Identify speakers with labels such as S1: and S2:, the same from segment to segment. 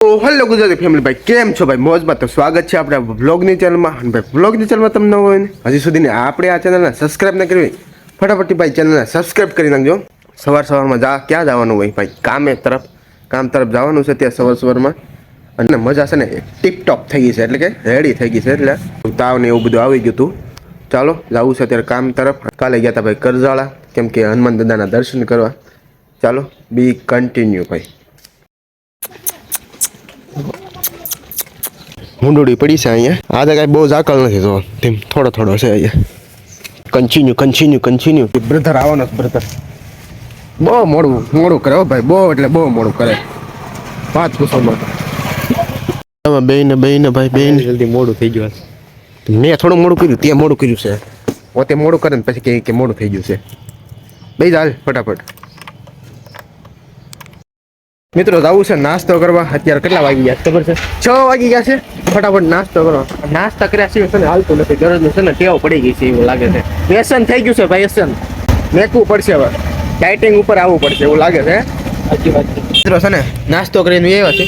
S1: તો hello Gujarati family ભાઈ કેમ છો ભાઈ મોજમાં તો સ્વાગત છે આપણે વ્લોગની ચેનલમાં અને ભાઈ વ્લોગની ચેનલમાં તમને હોય ને હજી સુધી આપણે આ ચેનલને સબસ્ક્રાઇબ ન કરી ફટાફટ ભાઈ ચેનલને સબસ્ક્રાઇબ કરી નાખજો સવારમાં ક્યાં જવાનું હોય ભાઈ કામ તરફ જવાનું છે ત્યાં સવારમાં અને મજા છે ને ટીપટોપ થઈ ગઈ છે એટલે કે રેડી થઈ ગઈ છે એટલે તાવ ને એવું બધું આવી ગયું હતું ચાલો જવું છે અત્યારે કામ તરફ કાલે ગયા હતા ભાઈ કરજાળા કેમ કે હનુમાન દાદાના દર્શન કરવા ચાલો બી કન્ટિન્યુ ભાઈ મુંડોડી પડી છે અહીંયા આજે કાંઈ બહુ ઝાકળ નથી તો તેમ થોડો છે અહીંયા કન્ટિન્યુ બ્રધર આવવાનો બ્રધર બહુ મોડું કરે હો ભાઈ બહુ એટલે બહુ મોડું કરે વાત પૂછવામાં બેને ભાઈ
S2: જલ્દી મોડું થઈ ગયું
S1: મેં થોડું મોડું કર્યું ત્યાં મોડું કર્યું છે પોતે મોડું કરે ને પછી કે મોડું થઈ ગયું છે બે હાલ ફટાફટ મિત્રો જવું છે નાસ્તો કરવા અત્યારે કેટલા વાગી ગયા ખબર છે 6 વાગી ગયા છે ફટાફટ નાસ્તો કરો નાસ્તા કર્યા સિવાય છે ને હાલતું નથી ગરજનું છે ને ટેવ પડી ગઈ છે એવું લાગે છે વ્યસન થઈ ગયું છે ભાઈ વ્યસન મેકવું પડશે હવે ડાયટિંગ ઉપર આવવું પડશે એવું લાગે છે સાચી વાત છે મિત્રો છે ને નાસ્તો કરીને એવા છે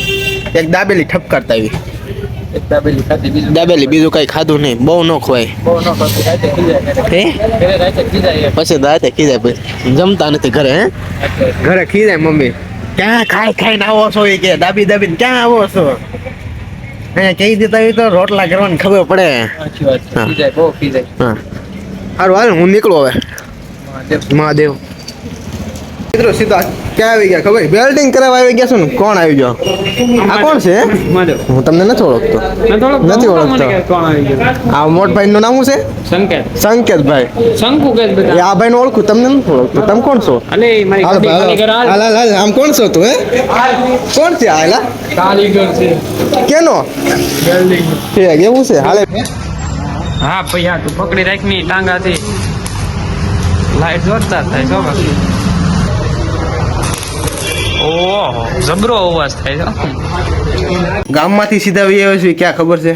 S1: એક દાબેલી ઠપકારતા આવી દાબેલી બીજું કઈ ખાધું નહીં બહુ ન ખવાય પછી રાતે ખીજાય જમતા નથી ઘરે ઘરે ખીજાય મમ્મી ક્યાં ખાઈને આવો છો એ કે દાબીને ક્યાં આવો છો અહીંયા કહી દેતા હોય તો રોટલા કરવાની ખબર પડે સારું હાલ હું નીકળું હવે મહાદેવ મિત્રો સીધા ક્યાં આવી ગયા ખબર બેલ્ડિંગ કરાવવા આવી ગયા છો ને કોણ આવી ગયો આ કોણ છે હું તમને નથી ઓળખતો આ મોટભાઈ નું નામ છે સંકેતભાઈ આ ભાઈ ને ઓળખું તમને નથી ઓળખતો તમે કોણ છો આમ કોણ છો તું કોણ છે આલા કેનો એવું છે હાલે
S2: હા પૈયા તું પકડી રાખ ની ટાંગાથી લાઈટ જોરદાર થાય જો ઓહો જબરો અવાજ થાય છે
S1: ગામમાંથી સીધા આવ્યો છે ક્યાં ખબર છે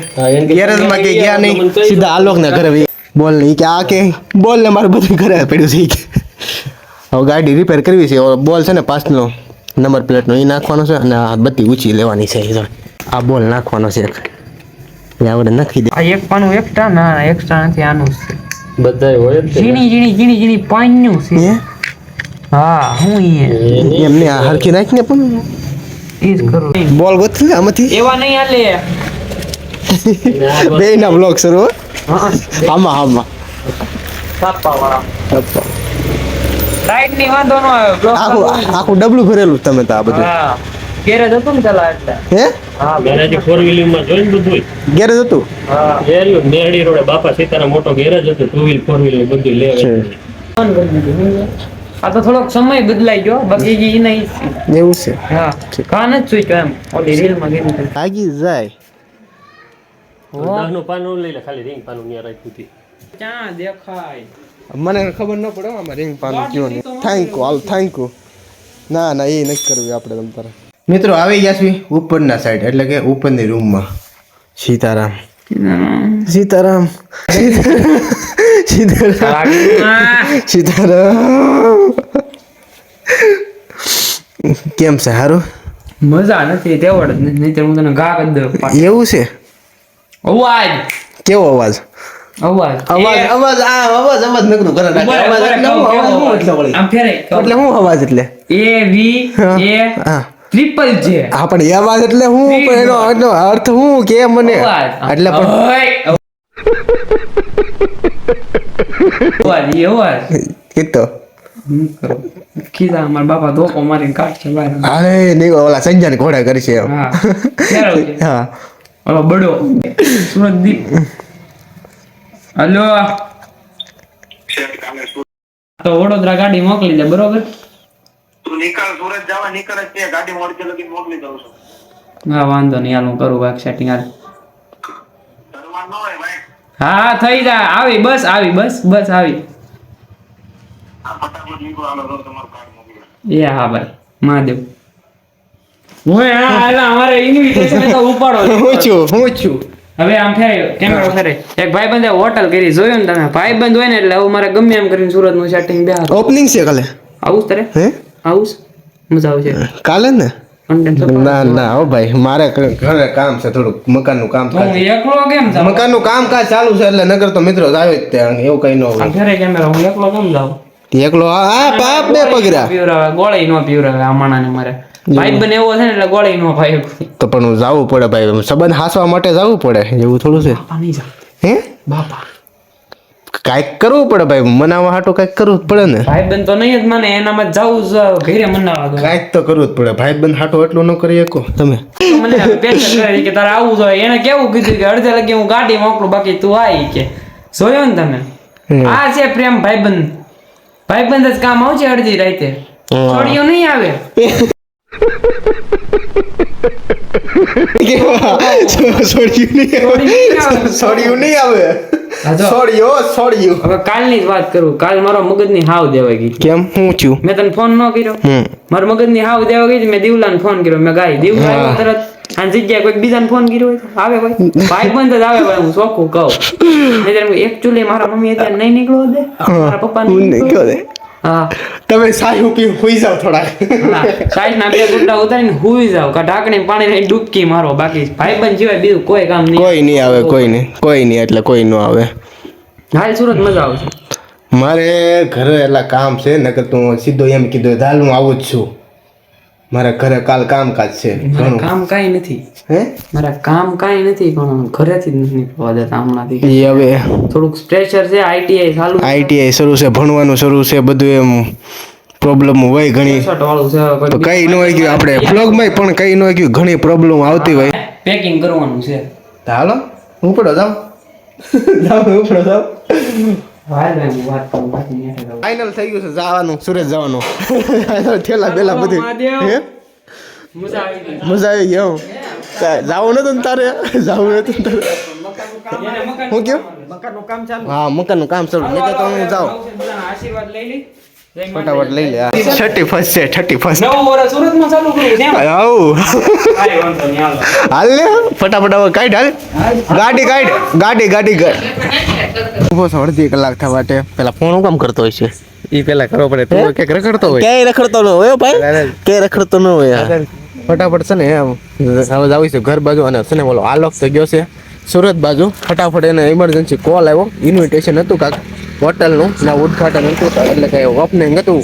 S1: ગેરેજમાં કે ગયા નહીં સીધા આલોક ને ઘરે બોલ નહીં કે આ કે બોલ ને મારું બધું ઘરે પડ્યું છે કે હવે ગાડી રિપેર કરવી છે બોલ છે ને પાછનો નંબર પ્લેટનો એ નાખવાનો છે અને આ બત્તી ઊંચી લેવાની છે આ બોલ નાખવાનો છે એટલે આપણે નાખી દે
S2: આ એક પાનું એક્સ્ટ્રા ના એક્સ્ટ્રા નથી આનું છે
S3: બધાય હોય
S2: ઝીણી પાન્યું છે હા હું
S1: એમને આ હરખી નાખીને પણ
S2: ઈજ કરું
S1: બોલ ગોતી આમાંથી
S2: એવા નહીં હાલે
S1: બે ના બ્લોગ શરૂ આમાં
S2: સાપા વાળા લાઈટ ની વાંધો ન આવે બ્લોક
S1: આખું ડબલું ભરેલું તમે તો આ બધું
S2: હા ગેરેજ હતું ને પેલા એટલે
S1: હે
S3: હા ગેરેજ 4 માં જોઈન બધું
S1: ગેરેજ હતું
S3: હા એરિયો નેહડી રોડે બાપા સીતારામ મોટો ગેરેજ હતું 2 વ્હીલ 4 વ્હીલ બધું લેવે
S2: આ તો થોડોક સમય બદલાઈ ગયો બાકી ઈ નહીં
S1: એવું છે
S2: હા કાન જ સુઈ એમ ઓલી રીલ માં ગઈ
S1: લાગી જાય
S3: 10 નું પાનું લઈ લે ખાલી રિંગ પાનું ન્યા રાખ્યું હતી
S2: ક્યાં દેખાય
S1: મને ખબર ન પડે આમાં રિંગ પાનું કયો નહીં થેન્ક યુ ના એ નથી કરવું આપણે તમ તારે મિત્રો આવી ગયા છે ઉપરના સાઈડ એટલે કે ઉપરની રૂમમાં સીતારામ કેમ છે સારું
S2: મજા નથી તેવડ નહીં હું તને ગા કરી દઉં
S1: એવું છે
S2: અવાજ
S1: કેવો અવાજ નકરું કરે આમ ફેરે એટલે હું અવાજ એટલે
S2: ટ્રિપલ જે
S1: હા પણ એ અવાજ એટલે હું એનો અર્થ હું કે મને એટલે કીધો
S2: કીધા મારા બાપા ધોકો મારીને કાઢશે બહાર
S1: અરે નહીં ઓલા સંજય ઘોડા કરશે
S2: હા ઓલો બડો સુરતદીપ હલો તો વડોદરા ગાડી મોકલી દે બરોબર હા વાંધો નહીં હાલ હું કરું બાઈક સેટિંગ હાલ હા થઈ જાય આવી બસ આવી એ હા ભાઈ મહાદેવ અમારે ઇન્વિટેશન તો ઉપાડો હું છું હવે આમ ફેરાયો કેમેરો ફેરાય એક ભાઈબંધે હોટલ કરી જોયું ને તમે ભાઈબંધ હોય ને એટલે હવે મારે ગમે એમ કરીને સુરત નું સેટિંગ બે
S1: ઓપનિંગ છે કાલે
S2: આવું તારે
S1: હે
S2: આવું મજા આવશે
S1: કાલે ને
S2: content
S1: ના ના હો ભાઈ મારે ઘરે કામ છે થોડુંક મકાનનું કામ
S2: તો હું એકલો કેમ જાઉં
S1: મકાનનું કામકાજ ચાલુ છે એટલે નગર તો મિત્રો જ આવે જ ત્યાં એવું કઈ ન હોય
S2: આમ ફેરે કેમેરા હું એકલો કેમ જાઉં
S1: એકલો હા પાપ બે પગરા
S2: પીવરાવે ગોળી નો પીવરાવે આ માણાને મારે ભાઈ બને એવો છે ને એટલે ગોળી નો ભાઈ
S1: તો પણ હું જવું પડે ભાઈ સંબંધ હાસવા માટે જવું પડે એવું થોડું છે
S2: બાપા નહીં જાવ
S1: હે
S2: બાપા
S1: કાંઈક કરવું પડે ભાઈ મનાવવા હાટું કાંઈક કરવું જ પડે ને
S2: ભાઈ બન તો નહીં જ માને એનામાં જવું જ ઘરે મનાવા દો
S1: કાંઈક તો કરવું જ પડે ભાઈ બંધ હાટું એટલું ન કરી શકો તમે
S2: મને પેશન કરે કે તારે આવું જોઈએ એને કેવું કીધું કે અડધે લગી હું ગાડી મોકલું બાકી તું આવી કે જોયો ને તમે આ છે પ્રેમ ભાઈબંધ જ કામ આવશે અડધી રાતે છોડીઓ નહીં આવે
S1: સોડિયું નહીં આવે સોડિયું
S2: હવે કાલની જ વાત કરું કાલ મારો મગજની હાવ દેવાઈ ગઈ
S1: કેમ હું છું
S2: મેં તને ફોન ન કર્યો મારા મગજની હાવ દેવા ગઈ મેં દીવલાને ફોન કર્યો મેં ગાય દીવલા આવ્યો તરત આની જગ્યાએ કોઈ બીજાને ફોન કર્યો હોય તો આવે કોઈ ભાઈબંધ જ આવે ભાઈ હું ચોખ્ખું કહું નહીં એકચ્યુઅલી મારા મમ્મી અત્યારે નહીં નીકળો દે મારા પપ્પા હા
S1: તમે સાહેબ પી હોઈ જાવ થોડા
S2: સાઈડ ના બે ગુંડા ઉતારીને હુઈ જાવ કા ઢાંકણી પાણી લઈને ડૂબકી મારો બાકી ભાઈબંધ સિવાય બીજું કોઈ કામ નહીં
S1: કોઈ નહીં આવે કોઈ નહીં એટલે કોઈ ન આવે
S2: હાલ સુરત મજા આવશે
S1: મારે ઘરે એટલા કામ છે નકર તું સીધો એમ કીધું હાલ હું આવું જ છું મારા ઘરે કાલ કામકાજ છે ઘણું
S2: કામ કાંઈ નથી
S1: હે
S2: મારા કામ કાંઈ નથી પણ ઘરેથી જ નથી નીકળવા દેતા હમણાંથી
S1: એ હવે
S2: થોડુંક પ્રેશર છે આઈટીઆઈ ચાલુ
S1: આઈટીઆઈ શરૂ છે ભણવાનું શરૂ છે બધું એમ પ્રોબ્લેમ હોય ઘણી
S2: વાળું છે
S1: તો કઈ ન હોય ગયું આપણે બ્લોગમાં પણ કઈ ન હોય ગયું ઘણી પ્રોબ્લેમ આવતી હોય
S2: પેકિંગ કરવાનું છે
S1: તો હાલો ઉપડો જાવ ઉપડો જાવ ફાઇનલ થઈ ગયું છે જવાનું સુરત જવાનું ઠેલા બેલા બધી હે મજા આવી ગઈ હું જાવું નતું ને તારે જાવું નતું ને તારે હું કેમ હા મકાનનું કામ ચાલુ મેં તો હું જાઉં
S2: આશીર્વાદ લઈ લી
S1: ફટાફટ લઈ લે 31 છે 31
S2: નવું વર્ષ સુરતમાં ચાલુ કર્યું છે
S1: આવું
S2: કાંઈ વાંધો નહીં હાલો
S1: હાલ ને ફટાફટ હવે કાઢ ગાડી ઉભો છો અડધી કલાક થવા માટે પેલા ફોન હું કામ કરતો હોય છે
S3: ઈ પેલા કરવો પડે તું કે રખડતો હોય
S1: ક્યાંય રખડતો ન હોય ભાઈ ક્યાંય રખડતો ન હોય ફટાફટ છે ને હવે જાવી છે ઘર બાજુ અને છે ને બોલો આલોક થઈ ગયો છે સુરત બાજુ ફટાફટ એને ઇમરજન્સી કોલ આવ્યો ઇન્વિટેશન હતું કાંક હોટલનું ના ઉદઘાટન હતું એટલે કે ઓપનિંગ હતું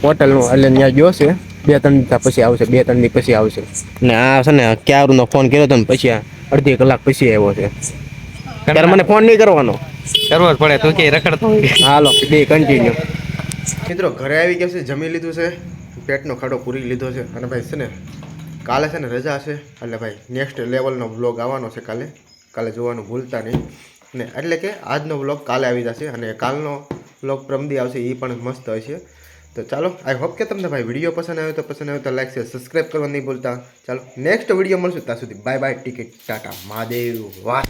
S1: હોટલનું એટલે ત્યાં ગયો છે 2-3 દિવસ પછી આવશે 2-3 દિવસ પછી આવશે ને આ છે ને ક્યારનો ફોન કર્યો હતો ને પછી અડધી કલાક પછી આવ્યો છે ત્યારે મને ફોન નહીં કરવાનો
S3: કરવો જ પડે તું કે રખડતો હોય
S1: હાલો બે કન્ટિન્યુ મિત્રો ઘરે આવી ગયા છે જમી લીધું છે પેટનો ખાડો પૂરી લીધો છે અને ભાઈ છે ને કાલે છે ને રજા છે એટલે ભાઈ નેક્સ્ટ લેવલનો વ્લોગ આવવાનો છે કાલે જોવાનું ભૂલતા નહીં ને એટલે કે આજનો વ્લોગ કાલે આવી જશે અને કાલનો વ્લોગ પ્રમદી આવશે એ પણ મસ્ત હશે તો ચાલો આઈ હોપ કે તમને ભાઈ વિડીયો પસંદ આવ્યો તો લાઈક શેર સબસ્ક્રાઈબ કરવા નહીં ભૂલતા ચાલો નેક્સ્ટ વિડીયો મળશું ત્યાં સુધી bye bye ticket Tata Mahadev વાહ